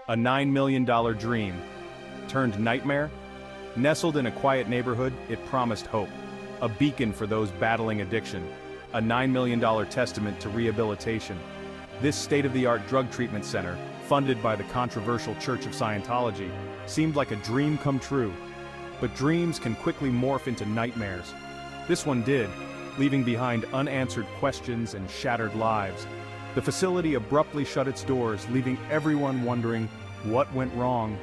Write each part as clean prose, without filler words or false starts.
A $9 million dream turned nightmare? Nestled in a quiet neighborhood, it promised hope. A beacon for those battling addiction. A $9 million testament to rehabilitation. This state-of-the-art drug treatment center, funded by the controversial Church of Scientology, seemed like a dream come true. But dreams can quickly morph into nightmares. This one did, leaving behind unanswered questions and shattered lives. The facility abruptly shut its doors, leaving everyone wondering what went wrong.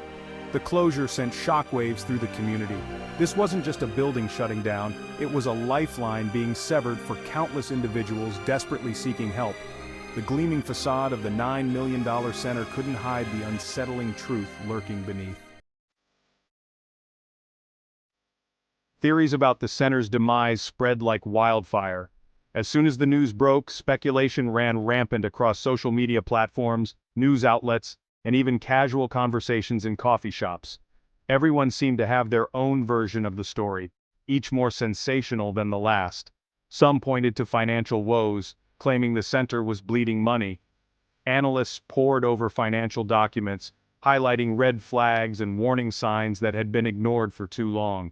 The closure sent shockwaves through the community. This wasn't just a building shutting down, it was a lifeline being severed for countless individuals desperately seeking help. The gleaming facade of the $9 million center couldn't hide the unsettling truth lurking beneath. Theories about the center's demise spread like wildfire. As soon as the news broke, speculation ran rampant across social media platforms, news outlets, and even casual conversations in coffee shops. Everyone seemed to have their own version of the story, each more sensational than the last. Some pointed to financial woes, claiming the center was bleeding money. Analysts pored over financial documents, highlighting red flags and warning signs that had been ignored for too long.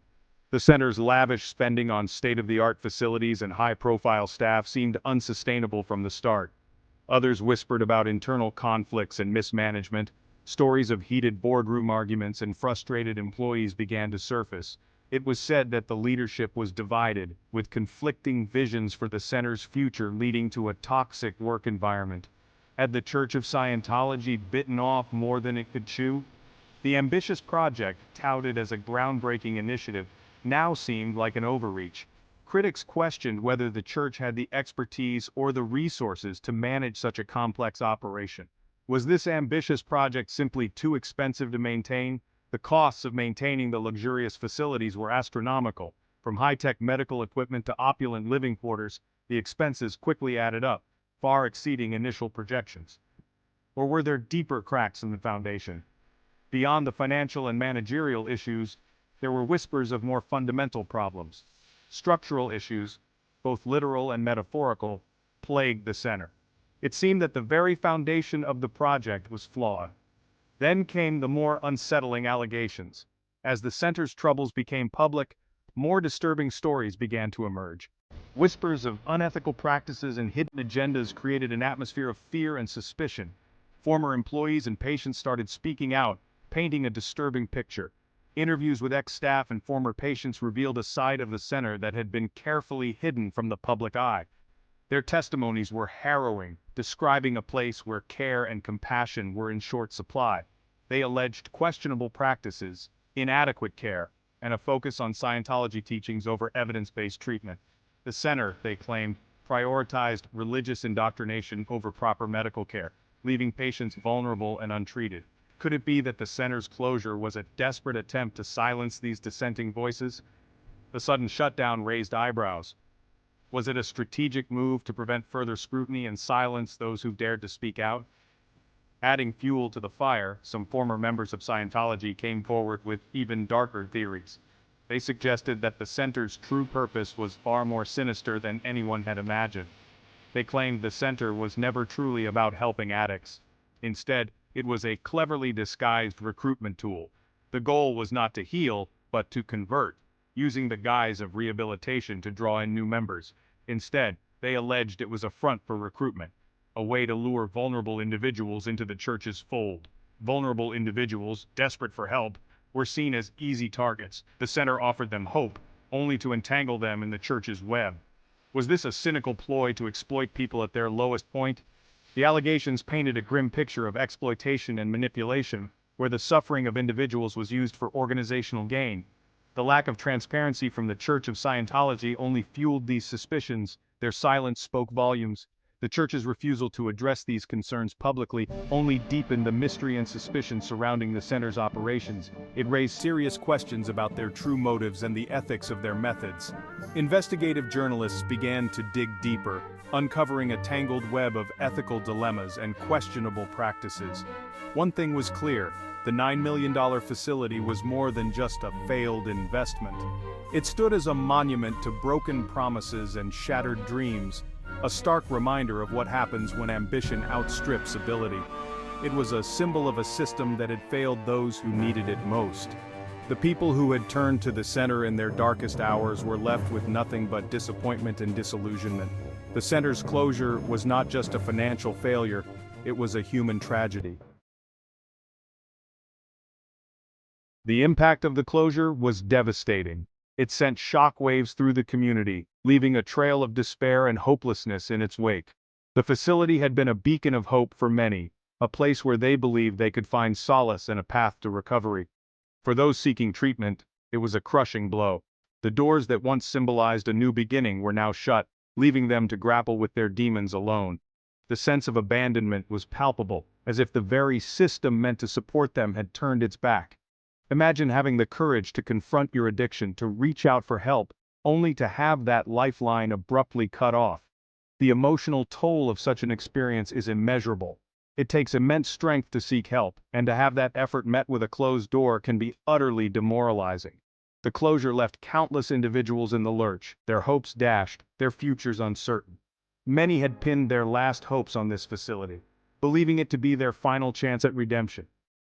The center's lavish spending on state-of-the-art facilities and high-profile staff seemed unsustainable from the start. Others whispered about internal conflicts and mismanagement. Stories of heated boardroom arguments and frustrated employees began to surface. It was said that the leadership was divided, with conflicting visions for the center's future leading to a toxic work environment. Had the Church of Scientology bitten off more than it could chew? The ambitious project, touted as a groundbreaking initiative, now seemed like an overreach. Critics questioned whether the church had the expertise or the resources to manage such a complex operation. Was this ambitious project simply too expensive to maintain? The costs of maintaining the luxurious facilities were astronomical. From high-tech medical equipment to opulent living quarters, the expenses quickly added up, far exceeding initial projections. Or were there deeper cracks in the foundation? Beyond the financial and managerial issues, there were whispers of more fundamental problems. Structural issues, both literal and metaphorical, plagued the center. It seemed that the very foundation of the project was flawed. Then came the more unsettling allegations. As the center's troubles became public, more disturbing stories began to emerge. Whispers of unethical practices and hidden agendas created an atmosphere of fear and suspicion. Former employees and patients started speaking out, painting a disturbing picture. Interviews with ex-staff and former patients revealed a side of the center that had been carefully hidden from the public eye. Their testimonies were harrowing, describing a place where care and compassion were in short supply. They alleged questionable practices, inadequate care, and a focus on Scientology teachings over evidence-based treatment. The center, they claimed, prioritized religious indoctrination over proper medical care, leaving patients vulnerable and untreated. Could it be that the center's closure was a desperate attempt to silence these dissenting voices? The sudden shutdown raised eyebrows. Was it a strategic move to prevent further scrutiny and silence those who dared to speak out? Adding fuel to the fire, some former members of Scientology came forward with even darker theories. They suggested that the center's true purpose was far more sinister than anyone had imagined. They claimed the center was never truly about helping addicts. Instead, it was a cleverly disguised recruitment tool. The goal was not to heal, but to convert, using the guise of rehabilitation to draw in new members. Instead, they alleged it was a front for recruitment, a way to lure vulnerable individuals into the church's fold. Vulnerable individuals, desperate for help, were seen as easy targets. The center offered them hope, only to entangle them in the church's web. Was this a cynical ploy to exploit people at their lowest point? The allegations painted a grim picture of exploitation and manipulation, where the suffering of individuals was used for organizational gain. The lack of transparency from the Church of Scientology only fueled these suspicions. Their silence spoke volumes. The church's refusal to address these concerns publicly only deepened the mystery and suspicion surrounding the center's operations. It raised serious questions about their true motives and the ethics of their methods. Investigative journalists began to dig deeper, uncovering a tangled web of ethical dilemmas and questionable practices. One thing was clear: the $9 million facility was more than just a failed investment. It stood as a monument to broken promises and shattered dreams, a stark reminder of what happens when ambition outstrips ability. It was a symbol of a system that had failed those who needed it most. The people who had turned to the center in their darkest hours were left with nothing but disappointment and disillusionment. The center's closure was not just a financial failure, it was a human tragedy. The impact of the closure was devastating. It sent shockwaves through the community, leaving a trail of despair and hopelessness in its wake. The facility had been a beacon of hope for many, a place where they believed they could find solace and a path to recovery. For those seeking treatment, it was a crushing blow. The doors that once symbolized a new beginning were now shut, leaving them to grapple with their demons alone. The sense of abandonment was palpable, as if the very system meant to support them had turned its back. Imagine having the courage to confront your addiction, to reach out for help, only to have that lifeline abruptly cut off. The emotional toll of such an experience is immeasurable. It takes immense strength to seek help, and to have that effort met with a closed door can be utterly demoralizing. The closure left countless individuals in the lurch, their hopes dashed, their futures uncertain. Many had pinned their last hopes on this facility, believing it to be their final chance at redemption.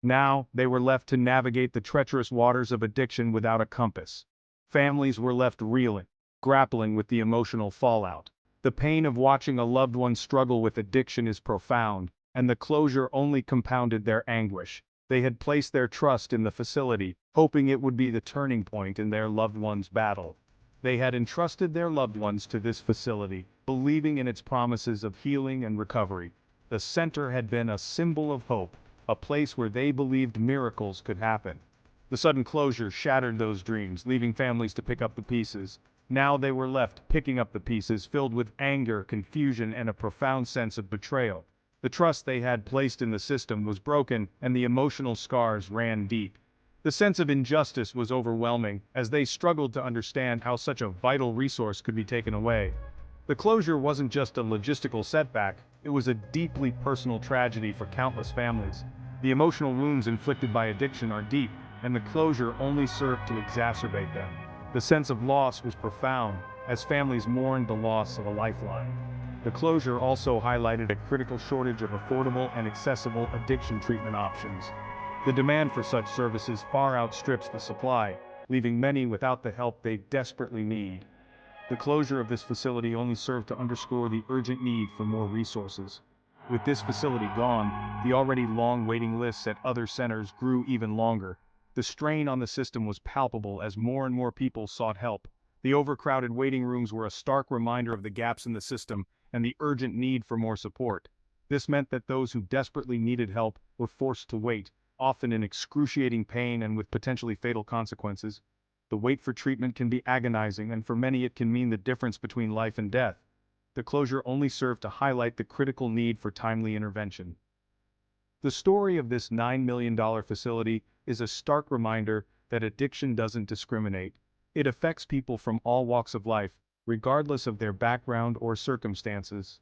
Now, they were left to navigate the treacherous waters of addiction without a compass. Families were left reeling, grappling with the emotional fallout. The pain of watching a loved one struggle with addiction is profound, and the closure only compounded their anguish. They had placed their trust in the facility, hoping it would be the turning point in their loved one's battle. They had entrusted their loved ones to this facility, believing in its promises of healing and recovery. The center had been a symbol of hope, a place where they believed miracles could happen. The sudden closure shattered those dreams, leaving families to pick up the pieces. Now they were left picking up the pieces, filled with anger, confusion, and a profound sense of betrayal. The trust they had placed in the system was broken, and the emotional scars ran deep. The sense of injustice was overwhelming, as they struggled to understand how such a vital resource could be taken away. The closure wasn't just a logistical setback, it was a deeply personal tragedy for countless families. The emotional wounds inflicted by addiction are deep, and the closure only served to exacerbate them. The sense of loss was profound, as families mourned the loss of a lifeline. The closure also highlighted a critical shortage of affordable and accessible addiction treatment options. The demand for such services far outstrips the supply, leaving many without the help they desperately need. The closure of this facility only served to underscore the urgent need for more resources. With this facility gone, the already long waiting lists at other centers grew even longer. The strain on the system was palpable as more and more people sought help. The overcrowded waiting rooms were a stark reminder of the gaps in the system and the urgent need for more support. This meant that those who desperately needed help were forced to wait, often in excruciating pain and with potentially fatal consequences. The wait for treatment can be agonizing, and for many it can mean the difference between life and death. The closure only served to highlight the critical need for timely intervention. The story of this $9 million facility is a stark reminder that addiction doesn't discriminate. It affects people from all walks of life, regardless of their background or circumstances.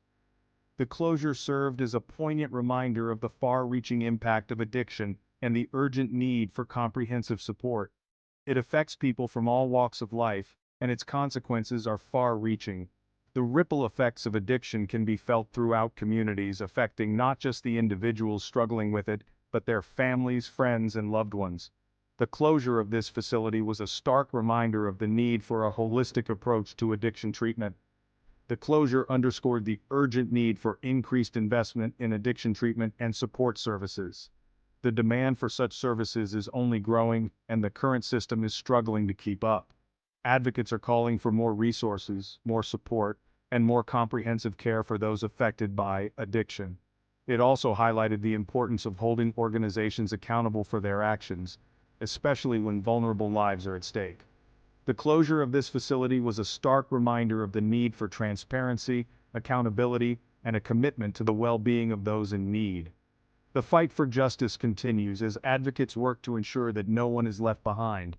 The closure served as a poignant reminder of the far-reaching impact of addiction and the urgent need for comprehensive support. It affects people from all walks of life, and its consequences are far-reaching. The ripple effects of addiction can be felt throughout communities, affecting not just the individuals struggling with it, but their families, friends, and loved ones. The closure of this facility was a stark reminder of the need for a holistic approach to addiction treatment. The closure underscored the urgent need for increased investment in addiction treatment and support services. The demand for such services is only growing, and the current system is struggling to keep up. Advocates are calling for more resources, more support, and more comprehensive care for those affected by addiction. It also highlighted the importance of holding organizations accountable for their actions, especially when vulnerable lives are at stake. The closure of this facility was a stark reminder of the need for transparency, accountability, and a commitment to the well-being of those in need. The fight for justice continues as advocates work to ensure that no one is left behind.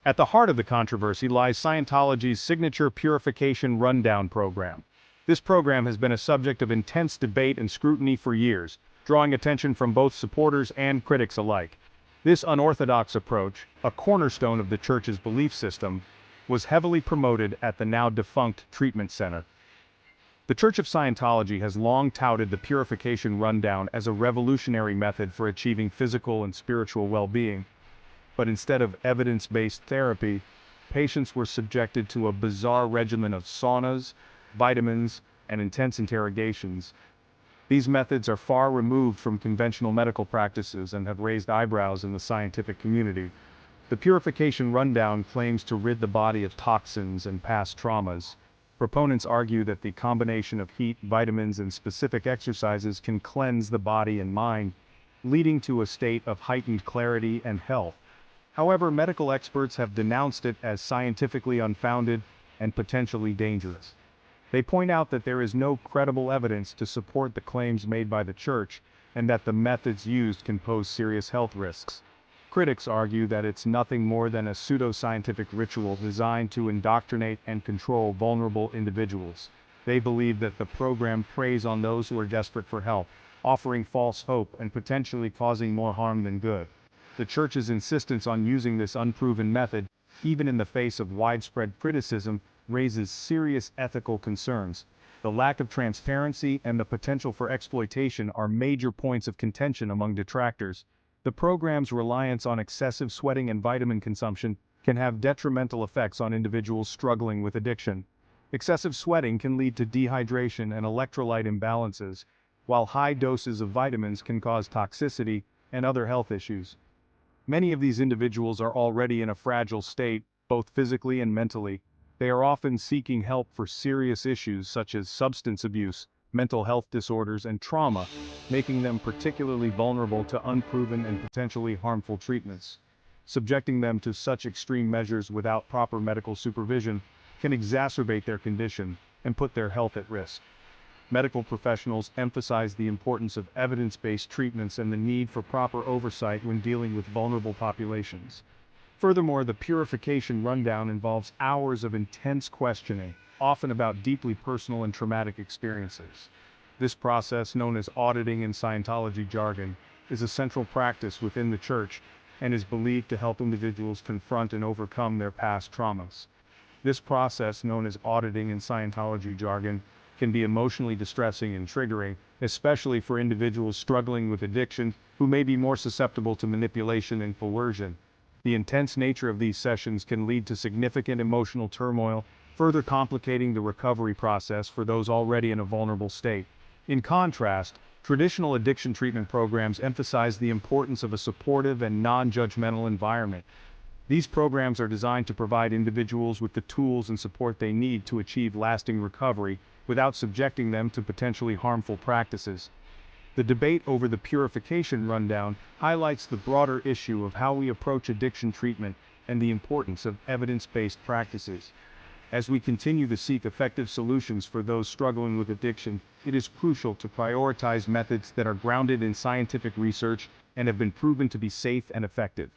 At the heart of the controversy lies Scientology's signature Purification Rundown program. This program has been a subject of intense debate and scrutiny for years, drawing attention from both supporters and critics alike. This unorthodox approach, a cornerstone of the Church's belief system, was heavily promoted at the now-defunct treatment center. The Church of Scientology has long touted the purification rundown as a revolutionary method for achieving physical and spiritual well-being. But instead of evidence-based therapy, patients were subjected to a bizarre regimen of saunas, vitamins, and intense interrogations. These methods are far removed from conventional medical practices and have raised eyebrows in the scientific community. The purification rundown claims to rid the body of toxins and past traumas. Proponents argue that the combination of heat, vitamins, and specific exercises can cleanse the body and mind, leading to a state of heightened clarity and health. However, medical experts have denounced it as scientifically unfounded and potentially dangerous. They point out that there is no credible evidence to support the claims made by the Church, and that the methods used can pose serious health risks. Critics argue that it's nothing more than a pseudo-scientific ritual designed to indoctrinate and control vulnerable individuals. They believe that the program preys on those who are desperate for help, offering false hope and potentially causing more harm than good. The Church's insistence on using this unproven method, even in the face of widespread criticism, raises serious ethical concerns. The lack of transparency and the potential for exploitation are major points of contention among detractors. The program's reliance on excessive sweating and vitamin consumption can have detrimental effects on individuals struggling with addiction. Excessive sweating can lead to dehydration and electrolyte imbalances, while high doses of vitamins can cause toxicity and other health issues. Many of these individuals are already in a fragile state, both physically and mentally. They are often seeking help for serious issues such as substance abuse, mental health disorders, and trauma, making them particularly vulnerable to unproven and potentially harmful treatments. Subjecting them to such extreme measures without proper medical supervision can exacerbate their condition and put their health at risk. Medical professionals emphasize the importance of evidence-based treatments and the need for proper oversight when dealing with vulnerable populations. Furthermore, the purification rundown involves hours of intense questioning, often about deeply personal and traumatic experiences. This process, known as auditing in Scientology jargon, is a central practice within the Church and is believed to help individuals confront and overcome their past traumas. This process, known as auditing in Scientology jargon, can be emotionally distressing and triggering, especially for individuals struggling with addiction who may be more susceptible to manipulation and coercion. The intense nature of these sessions can lead to significant emotional turmoil, further complicating the recovery process for those already in a vulnerable state. In contrast, traditional addiction treatment programs emphasize the importance of a supportive and non-judgmental environment. These programs are designed to provide individuals with the tools and support they need to achieve lasting recovery without subjecting them to potentially harmful practices. The debate over the purification rundown highlights the broader issue of how we approach addiction treatment and the importance of evidence-based practices. As we continue to seek effective solutions for those struggling with addiction, it is crucial to prioritize methods that are grounded in scientific research and have been proven to be safe and effective.